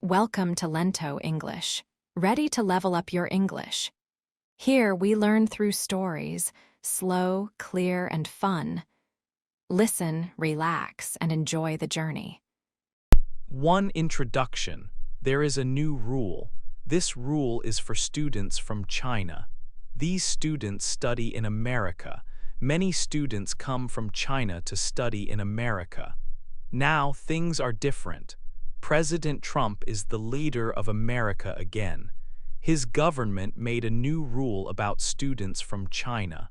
Welcome to Lento English. Ready to level up your English? Here we learn through stories, slow, clear, and fun. Listen, relax, and enjoy the journey. One introduction. There is a new rule. This rule is for students from China. These students study in America. Many students come from China to study in America. Now things are different. President Trump is the leader of America again. His government made a new rule about students from China.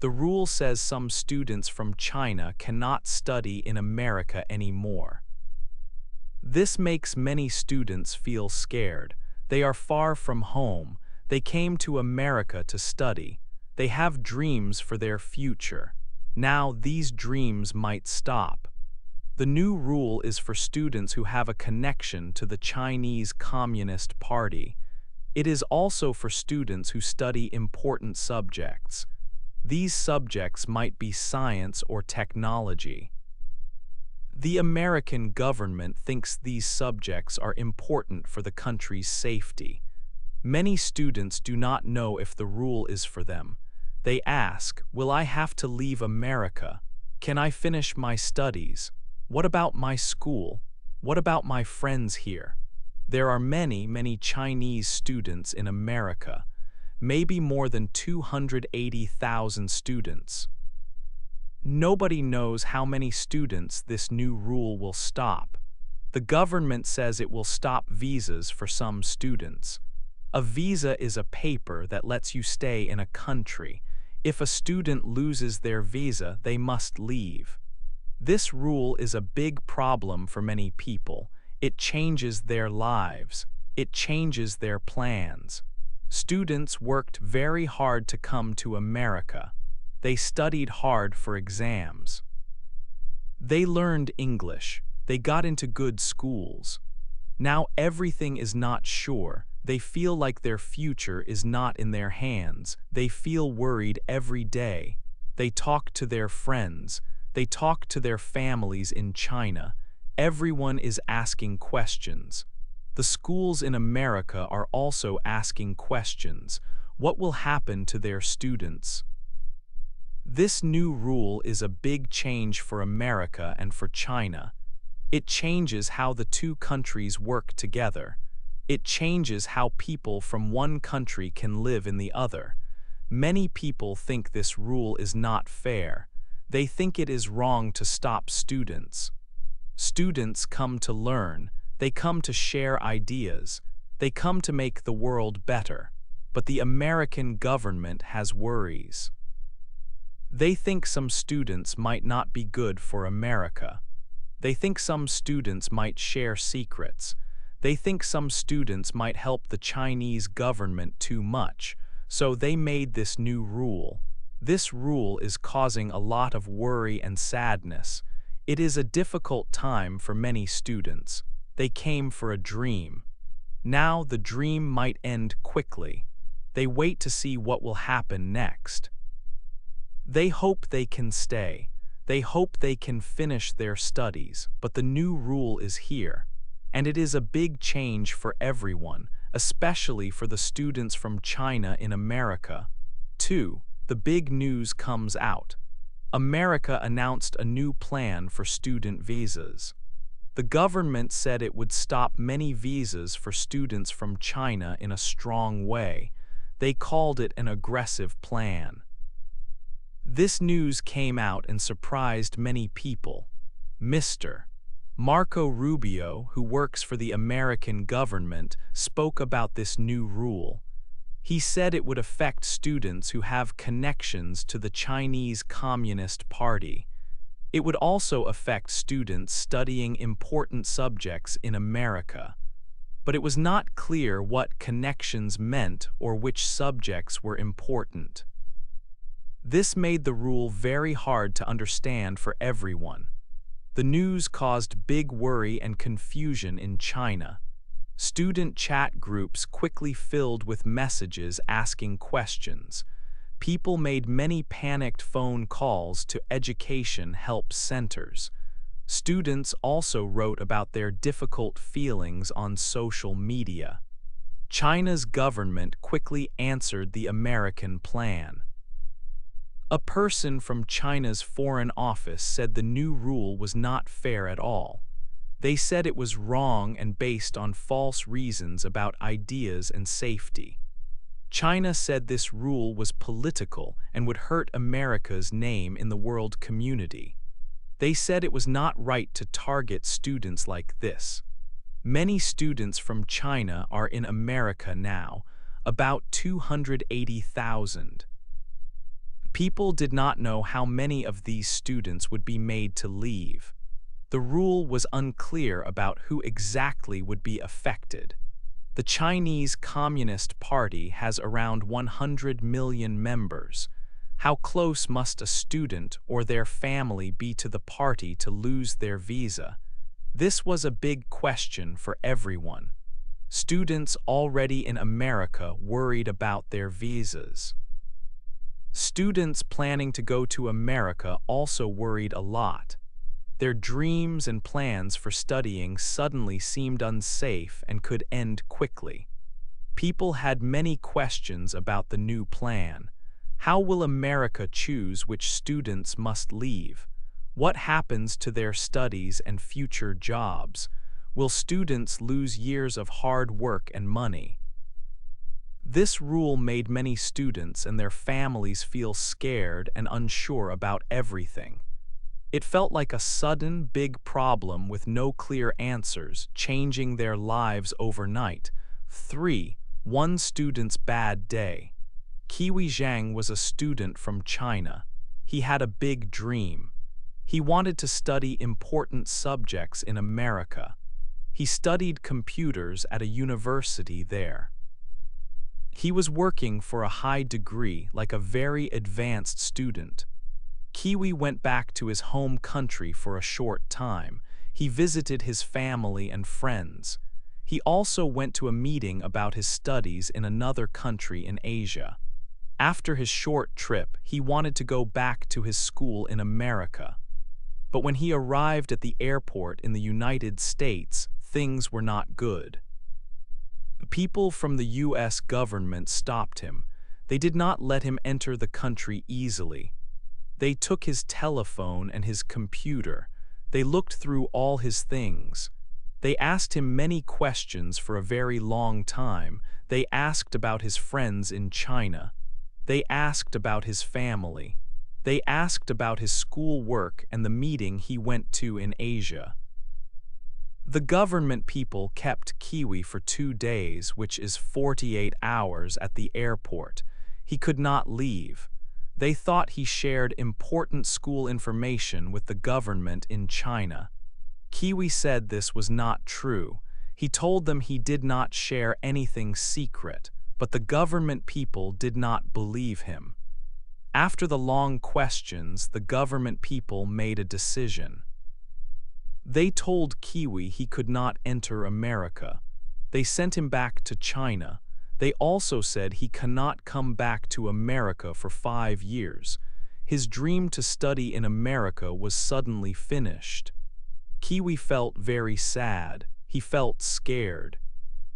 The rule says some students from China cannot study in America anymore. This makes many students feel scared. They are far from home. They came to America to study. They have dreams for their future. Now these dreams might stop. The new rule is for students who have a connection to the Chinese Communist Party. It is also for students who study important subjects. These subjects might be science or technology. The American government thinks these subjects are important for the country's safety. Many students do not know if the rule is for them. They ask, "Will I have to leave America? Can I finish my studies? What about my school? What about my friends here?" There are many Chinese students in America, maybe more than 280,000 students. Nobody knows how many students this new rule will stop. The government says it will stop visas for some students. A visa is a paper that lets you stay in a country. If a student loses their visa, they must leave. This rule is a big problem for many people. It changes their lives. It changes their plans. Students worked very hard to come to America. They studied hard for exams. They learned English. They got into good schools. Now everything is not sure. They feel like their future is not in their hands. They feel worried every day. They talk to their friends. They talk to their families in China. Everyone is asking questions. The schools in America are also asking questions. What will happen to their students? This new rule is a big change for America and for China. It changes how the two countries work together. It changes how people from one country can live in the other. Many people think this rule is not fair. They think it is wrong to stop students. Students come to learn. They come to share ideas. They come to make the world better. But the American government has worries. They think some students might not be good for America. They think some students might share secrets. They think some students might help the Chinese government too much. So they made this new rule. This rule is causing a lot of worry and sadness. It is a difficult time for many students. They came for a dream. Now the dream might end quickly. They wait to see what will happen next. They hope they can stay. They hope they can finish their studies, but the new rule is here. And it is a big change for everyone, especially for the students from China in America. 2. The big news comes out. America announced a new plan for student visas. The government said it would stop many visas for students from China in a strong way. They called it an aggressive plan. This news came out and surprised many people. Mr. Marco Rubio, who works for the American government, spoke about this new rule. He said it would affect students who have connections to the Chinese Communist Party. It would also affect students studying important subjects in America. But it was not clear what connections meant or which subjects were important. This made the rule very hard to understand for everyone. The news caused big worry and confusion in China. Student chat groups quickly filled with messages asking questions. People made many panicked phone calls to education help centers. Students also wrote about their difficult feelings on social media. China's government quickly answered the American plan. A person from China's Foreign Office said the new rule was not fair at all. They said it was wrong and based on false reasons about ideas and safety. China said this rule was political and would hurt America's name in the world community. They said it was not right to target students like this. Many students from China are in America now, about 280,000. People did not know how many of these students would be made to leave. The rule was unclear about who exactly would be affected. The Chinese Communist Party has around 100 million members. How close must a student or their family be to the party to lose their visa? This was a big question for everyone. Students already in America worried about their visas. Students planning to go to America also worried a lot. Their dreams and plans for studying suddenly seemed unsafe and could end quickly. People had many questions about the new plan. How will America choose which students must leave? What happens to their studies and future jobs? Will students lose years of hard work and money? This rule made many students and their families feel scared and unsure about everything. It felt like a sudden, big problem with no clear answers, changing their lives overnight. 3. One student's bad day. Kiwi Zhang was a student from China. He had a big dream. He wanted to study important subjects in America. He studied computers at a university there. He was working for a high degree like a very advanced student. Kiwi went back to his home country for a short time. He visited his family and friends. He also went to a meeting about his studies in another country in Asia. After his short trip, he wanted to go back to his school in America. But when he arrived at the airport in the United States, things were not good. People from the U.S. government stopped him. They did not let him enter the country easily. They took his telephone and his computer. They looked through all his things. They asked him many questions for a very long time. They asked about his friends in China. They asked about his family. They asked about his school work and the meeting he went to in Asia. The government people kept Kiwi for 2 days, which is 48 hours, at the airport. He could not leave. They thought he shared important school information with the government in China. Kiwi said this was not true. He told them he did not share anything secret, but the government people did not believe him. After the long questions, the government people made a decision. They told Kiwi he could not enter America. They sent him back to China. They also said he cannot come back to America for 5 years. His dream to study in America was suddenly finished. Kiwi felt very sad. He felt scared.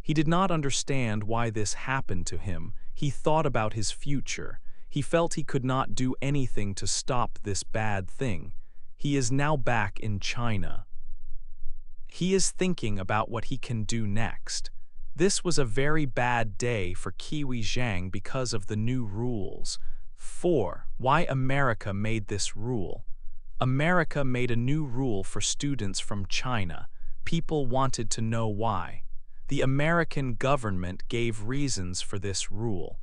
He did not understand why this happened to him. He thought about his future. He felt he could not do anything to stop this bad thing. He is now back in China. He is thinking about what he can do next. This was a very bad day for Kiwi Zhang because of the new rules. 4. Why America made this rule. America made a new rule for students from China. People wanted to know why. The American government gave reasons for this rule.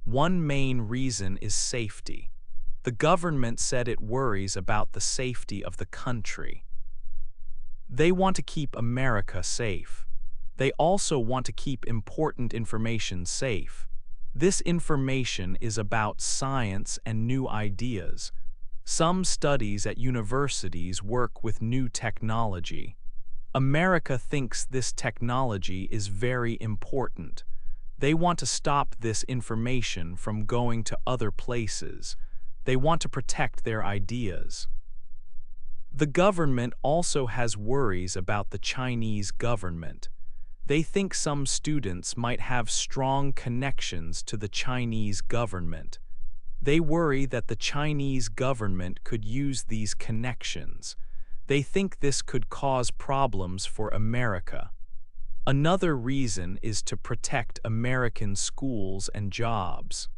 One main reason is safety. The government said it worries about the safety of the country. They want to keep America safe. They also want to keep important information safe. This information is about science and new ideas. Some studies at universities work with new technology. America thinks this technology is very important. They want to stop this information from going to other places. They want to protect their ideas. The government also has worries about the Chinese government. They think some students might have strong connections to the Chinese government. They worry that the Chinese government could use these connections. They think this could cause problems for America. Another reason is to protect American schools and jobs.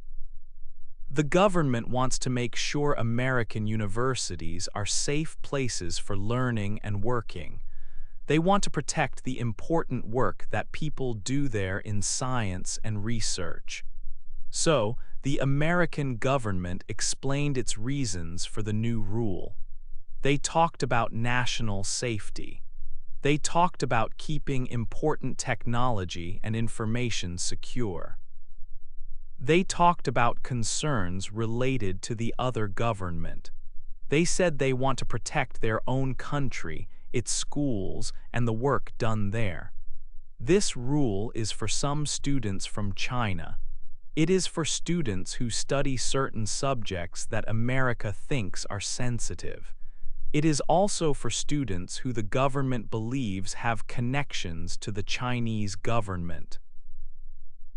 The government wants to make sure American universities are safe places for learning and working. They want to protect the important work that people do there in science and research. So, the American government explained its reasons for the new rule. They talked about national safety. They talked about keeping important technology and information secure. They talked about concerns related to the other government. They said they want to protect their own country, its schools, and the work done there. This rule is for some students from China. It is for students who study certain subjects that America thinks are sensitive. It is also for students who the government believes have connections to the Chinese government.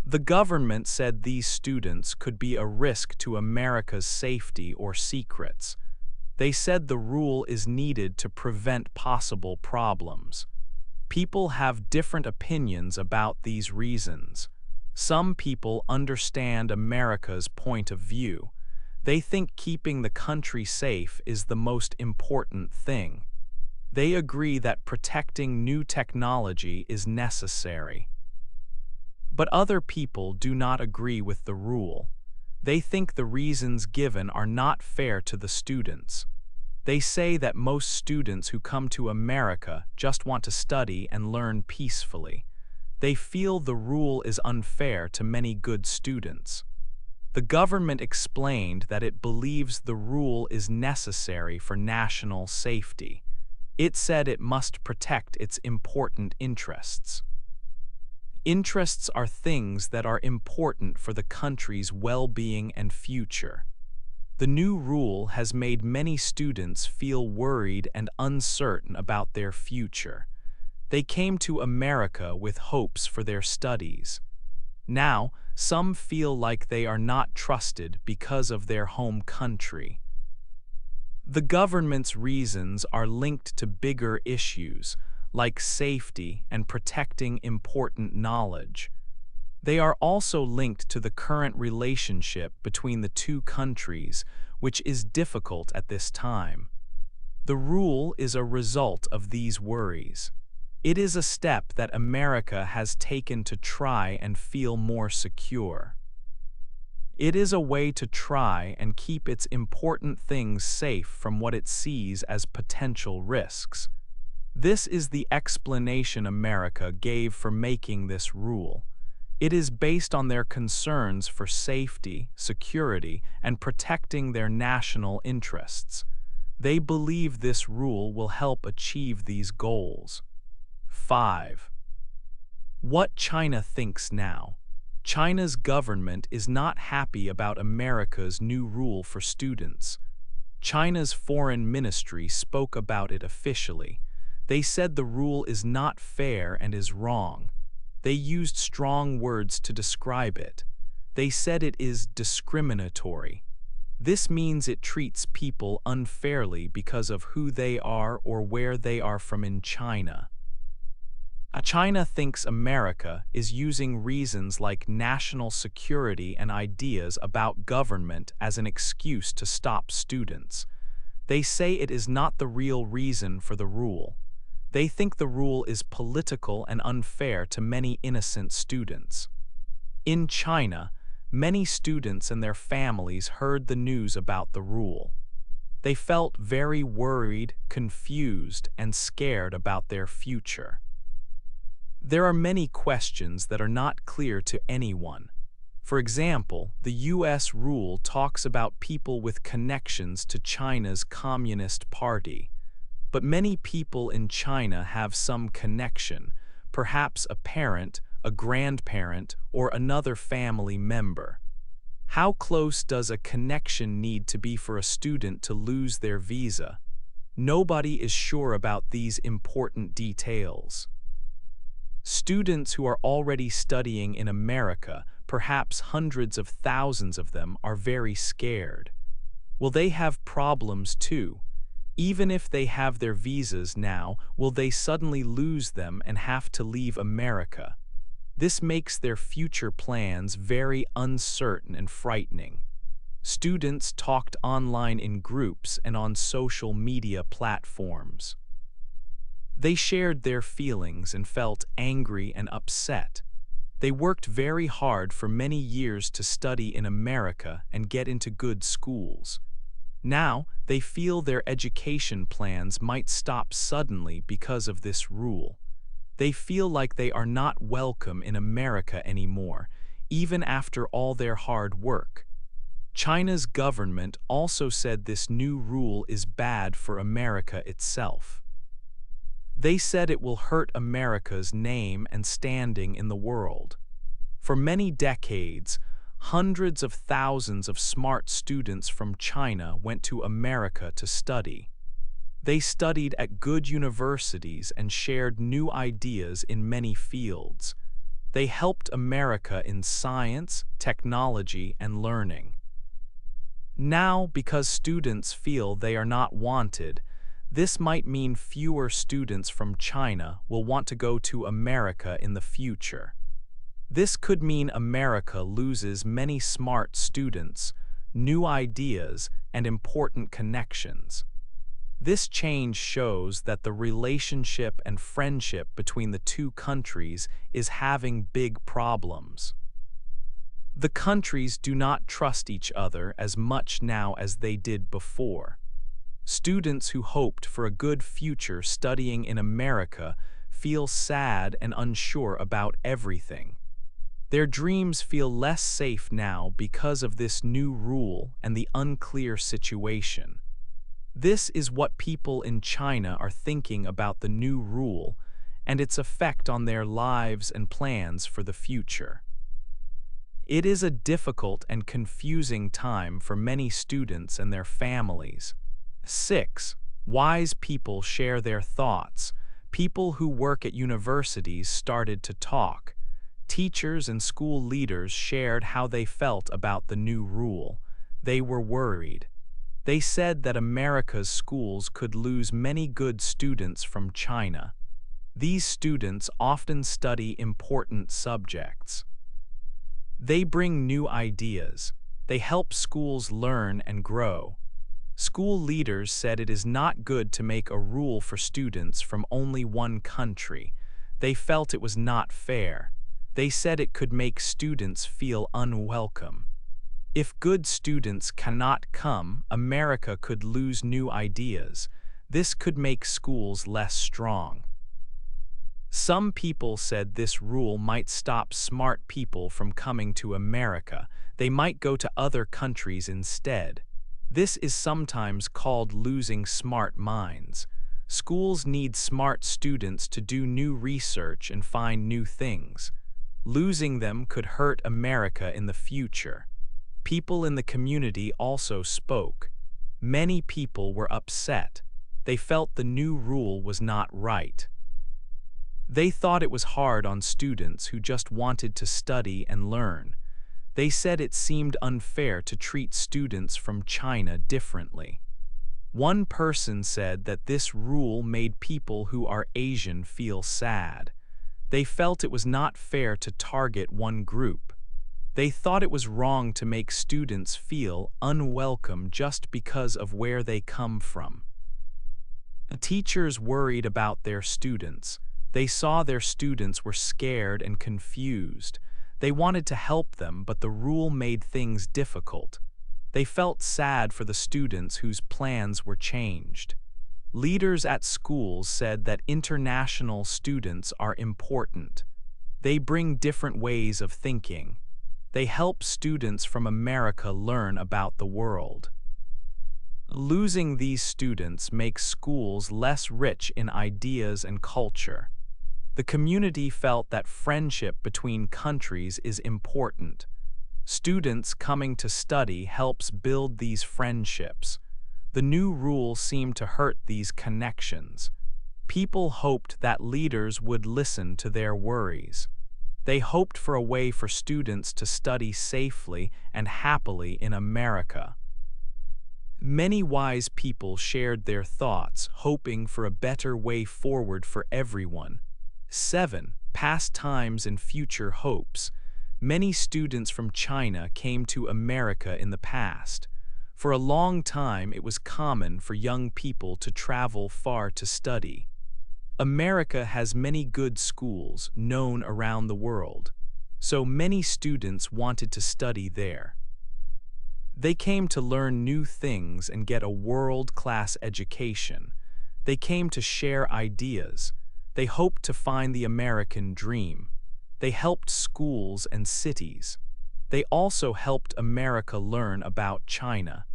The government said these students could be a risk to America's safety or secrets. They said the rule is needed to prevent possible problems. People have different opinions about these reasons. Some people understand America's point of view. They think keeping the country safe is the most important thing. They agree that protecting new technology is necessary. But other people do not agree with the rule. They think the reasons given are not fair to the students. They say that most students who come to America just want to study and learn peacefully. They feel the rule is unfair to many good students. The government explained that it believes the rule is necessary for national safety. It said it must protect its important interests. Interests are things that are important for the country's well-being and future. The new rule has made many students feel worried and uncertain about their future. They came to America with hopes for their studies. Now, some feel like they are not trusted because of their home country. The government's reasons are linked to bigger issues, like safety and protecting important knowledge. They are also linked to the current relationship between the two countries, which is difficult at this time. The rule is a result of these worries. It is a step that America has taken to try and feel more secure. It is a way to try and keep its important things safe from what it sees as potential risks. This is the explanation America gave for making this rule. It is based on their concerns for safety, security, and protecting their national interests. They believe this rule will help achieve these goals. 5. What China thinks now. China's government is not happy about America's new rule for students. China's foreign ministry spoke about it officially. They said the rule is not fair and is wrong. They used strong words to describe it. They said it is discriminatory. This means it treats people unfairly because of who they are or where they are from in China. China thinks America is using reasons like national security and ideas about government as an excuse to stop students. They say it is not the real reason for the rule. They think the rule is political and unfair to many innocent students. In China, many students and their families heard the news about the rule. They felt very worried, confused, and scared about their future. There are many questions that are not clear to anyone. For example, the U.S. rule talks about people with connections to China's Communist Party. But many people in China have some connection, perhaps a parent, a grandparent, or another family member. How close does a connection need to be for a student to lose their visa? Nobody is sure about these important details. Students who are already studying in America, perhaps hundreds of thousands of them, are very scared. Will they have problems too? Even if they have their visas now, will they suddenly lose them and have to leave America? This makes their future plans very uncertain and frightening. Students talked online in groups and on social media platforms. They shared their feelings and felt angry and upset. They worked very hard for many years to study in America and get into good schools. Now, they feel their education plans might stop suddenly because of this rule. They feel like they are not welcome in America anymore, even after all their hard work. China's government also said this new rule is bad for America itself. They said it will hurt America's name and standing in the world. For many decades, hundreds of thousands of smart students from China went to America to study. They studied at good universities and shared new ideas in many fields. They helped America in science, technology, and learning. Now, because students feel they are not wanted, this might mean fewer students from China will want to go to America in the future. This could mean America loses many smart students, new ideas, and important connections. This change shows that the relationship and friendship between the two countries is having big problems. The countries do not trust each other as much now as they did before. Students who hoped for a good future studying in America feel sad and unsure about everything. Their dreams feel less safe now because of this new rule and the unclear situation. This is what people in China are thinking about the new rule and its effect on their lives and plans for the future. It is a difficult and confusing time for many students and their families. 6. Wise people share their thoughts. People who work at universities started to talk. Teachers and school leaders shared how they felt about the new rule. They were worried. They said that America's schools could lose many good students from China. These students often study important subjects. They bring new ideas. They help schools learn and grow. School leaders said it is not good to make a rule for students from only one country. They felt it was not fair. They said it could make students feel unwelcome. If good students cannot come, America could lose new ideas. This could make schools less strong. Some people said this rule might stop smart people from coming to America. They might go to other countries instead. This is sometimes called losing smart minds. Schools need smart students to do new research and find new things. Losing them could hurt America in the future. People in the community also spoke. Many people were upset. They felt the new rule was not right. They thought it was hard on students who just wanted to study and learn. They said it seemed unfair to treat students from China differently. One person said that this rule made people who are Asian feel sad. They felt it was not fair to target one group. They thought it was wrong to make students feel unwelcome just because of where they come from. The teachers worried about their students. They saw their students were scared and confused. They wanted to help them, but the rule made things difficult. They felt sad for the students whose plans were changed. Leaders at schools said that international students are important. They bring different ways of thinking. They help students from America learn about the world. Losing these students makes schools less rich in ideas and culture. The community felt that friendship between countries is important. Students coming to study helps build these friendships. The new rule seemed to hurt these connections. People hoped that leaders would listen to their worries. They hoped for a way for students to study safely and happily in America. Many wise people shared their thoughts, hoping for a better way forward for everyone. 7. Past times and future hopes. Many students from China came to America in the past. For a long time, it was common for young people to travel far to study. America has many good schools known around the world, so many students wanted to study there. They came to learn new things and get a world-class education. They came to share ideas. They hoped to find the American dream. They helped schools and cities. They also helped America learn about China.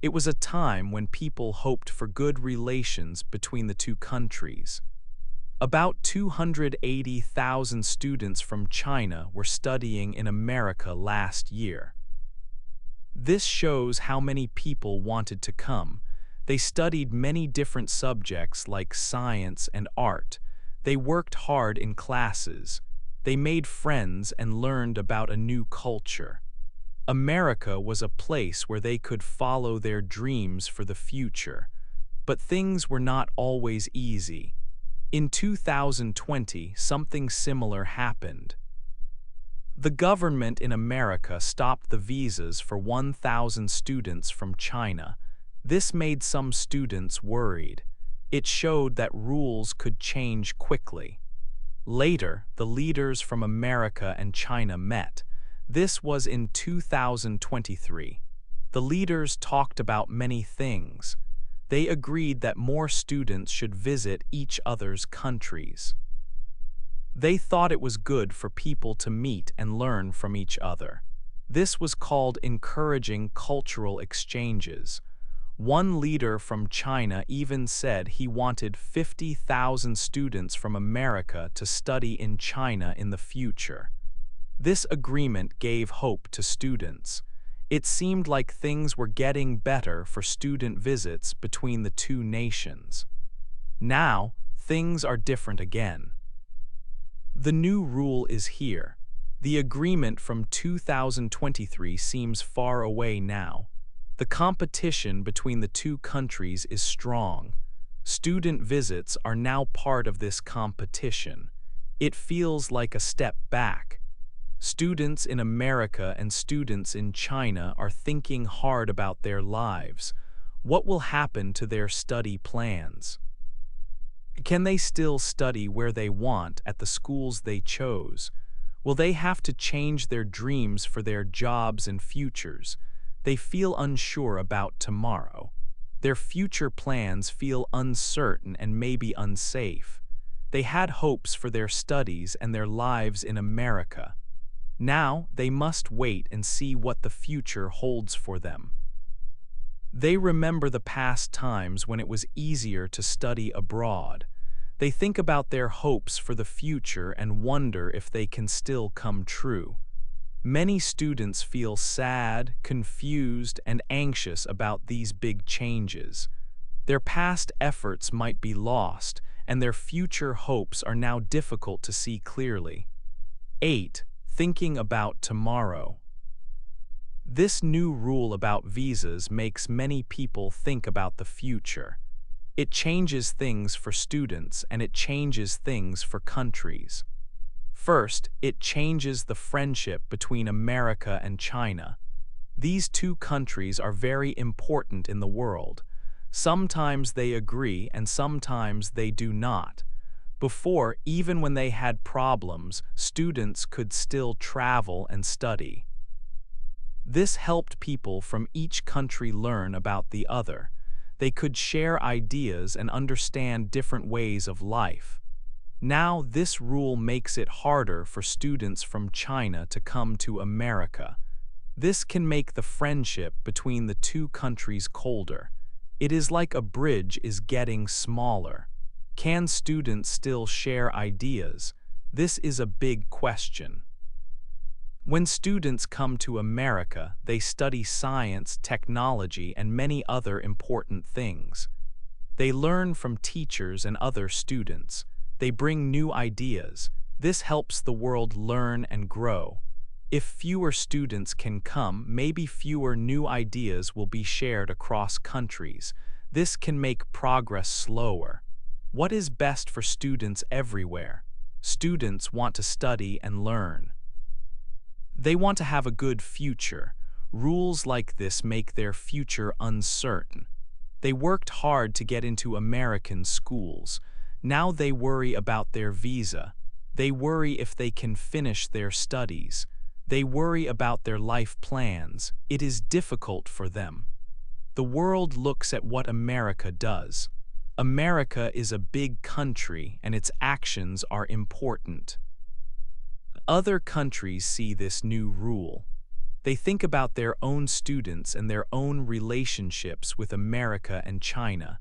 It was a time when people hoped for good relations between the two countries. About 280,000 students from China were studying in America last year. This shows how many people wanted to come. They studied many different subjects like science and art. They worked hard in classes. They made friends and learned about a new culture. America was a place where they could follow their dreams for the future. But things were not always easy. In 2020, something similar happened. The government in America stopped the visas for 1,000 students from China. This made some students worried. It showed that rules could change quickly. Later, the leaders from America and China met. This was in 2023. The leaders talked about many things. They agreed that more students should visit each other's countries. They thought it was good for people to meet and learn from each other. This was called encouraging cultural exchanges. One leader from China even said he wanted 50,000 students from America to study in China in the future. This agreement gave hope to students. It seemed like things were getting better for student visits between the two nations. Now, things are different again. The new rule is here. The agreement from 2023 seems far away now. The competition between the two countries is strong. Student visits are now part of this competition. It feels like a step back. Students in America and students in China are thinking hard about their lives. What will happen to their study plans? Can they still study where they want at the schools they chose? Will they have to change their dreams for their jobs and futures? They feel unsure about tomorrow. Their future plans feel uncertain and maybe unsafe. They had hopes for their studies and their lives in America. Now they must wait and see what the future holds for them. They remember the past times when it was easier to study abroad. They think about their hopes for the future and wonder if they can still come true. Many students feel sad, confused, and anxious about these big changes. Their past efforts might be lost, and their future hopes are now difficult to see clearly. 8. Thinking about tomorrow. This new rule about visas makes many people think about the future. It changes things for students and it changes things for countries. First, it changes the friendship between America and China. These two countries are very important in the world. Sometimes they agree and sometimes they do not. Before, even when they had problems, students could still travel and study. This helped people from each country learn about the other. They could share ideas and understand different ways of life. Now, this rule makes it harder for students from China to come to America. This can make the friendship between the two countries colder. It is like a bridge is getting smaller. Can students still share ideas? This is a big question. When students come to America, they study science, technology, and many other important things. They learn from teachers and other students. They bring new ideas. This helps the world learn and grow. If fewer students can come, maybe fewer new ideas will be shared across countries. This can make progress slower. What is best for students everywhere? Students want to study and learn. They want to have a good future. Rules like this make their future uncertain. They worked hard to get into American schools. Now they worry about their visa. They worry if they can finish their studies. They worry about their life plans. It is difficult for them. The world looks at what America does. America is a big country and its actions are important. Other countries see this new rule. They think about their own students and their own relationships with America and China.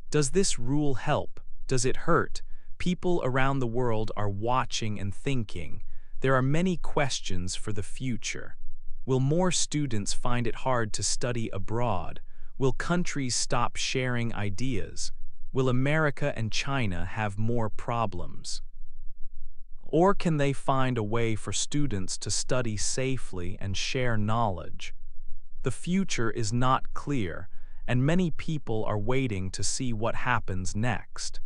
Does this rule help? Does it hurt? People around the world are watching and thinking. There are many questions for the future. Will more students find it hard to study abroad? Will countries stop sharing ideas? Will America and China have more problems? Or can they find a way for students to study safely and share knowledge? The future is not clear, and many people are waiting to see what happens next.